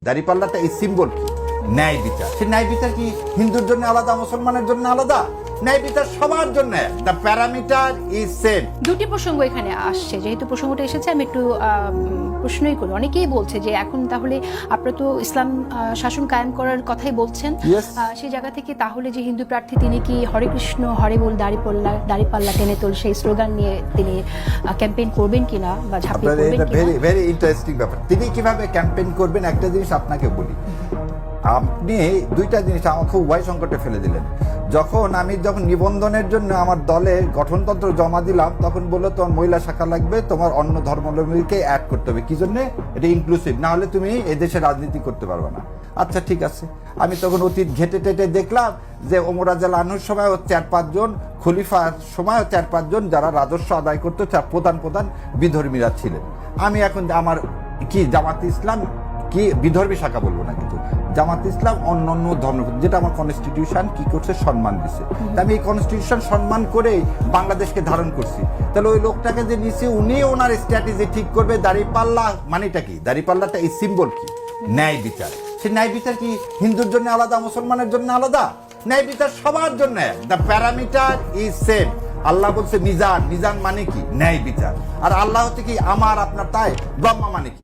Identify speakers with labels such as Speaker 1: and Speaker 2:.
Speaker 1: দাঁড়িপাল্লাটা এই সিম্বল কি? ন্যায় বিচার। সেই ন্যায় বিচার কি হিন্দুর জন্য আলাদা, মুসলমানের জন্য আলাদা? ন্যায় বিচার সবার জন্য। The parameter is same.
Speaker 2: দুটি প্রসঙ্গ এখানে আসছে, যেহেতু প্রসঙ্গটা এসেছে আমি একটু প্রশ্নই করি। অনেকেই বলছে যে এখন তাহলে আপনারা তো ইসলাম শাসন কায়েম করার কথাই বলছেন, সেই জায়গা থেকে তাহলে যে হিন্দু প্রার্থী তিনি কি হরে কৃষ্ণ হরে বল দাড়িপাল্লা টেনে তোল সেই স্লোগান নিয়ে তিনি ক্যাম্পেইন করবেন কিনা বা ঝাঁপিয়ে পড়বেন কিনা?
Speaker 1: ভেরি ভেরি ইন্টারেস্টিং ব্যাপার। তিনি কিভাবে ক্যাম্পেইন করবেন একটা জিনিস আপনাকে বলি। আপনি দুইটা জিনিস আমাকে খুব উভয় সংকটে ফেলে দিলেন। যখন নিবন্ধনের জন্য আমার দলের গঠনতন্ত্র জমা দিলাম, তখন বললো তোমার মহিলা শাখা লাগবে, তোমার অন্য ধর্মাবলম্বীকে অ্যাড করতে হবে। কি জন্য? এটা ইনক্লুসিভ, না হলে তুমি এদেশে রাজনীতি করতে পারবে না। আচ্ছা ঠিক আছে। আমি তখন অতীত ঘেটে টেটে দেখলাম যে ওমর রাদিয়াল্লাহু আনহুর সময় 4-5 জন, খলিফার সময় 4-5 জন যারা রাজস্ব আদায় করতো, প্রধান বিধর্মীরা ছিলেন। আমি এখন আমার কি জামাত ইসলাম কি বিধর্মী শাখা বলবো না, কিন্তু জামাত ইসলাম অন্যান্য ধর্ম, যেটা আমার কনস্টিটিউশন কি করছে, সম্মান দিছে। আমি এই কনস্টিটিউশন সম্মান করে বাংলাদেশকে ধারণ করছি। তাহলে ওই লোকটাকে যে নিচে উনি ওনার স্ট্র্যাটেজি ঠিক করবে। দাঁড়িপাল্লা মানেটা কি? দাঁড়িপাল্লাটা এই সিম্বল কি? ন্যায় বিচার। সেই ন্যায় বিচার কি হিন্দুর জন্য আলাদা, মুসলমানের জন্য আলাদা? ন্যায় বিচার সবার জন্য। The parameter is same. আল্লাহ বলছে মিজান। মিজান মানে কি? ন্যায় বিচার। আর আল্লাহ হচ্ছে কি আমার আপনার, তাই ব্রহ্মা মানে কি?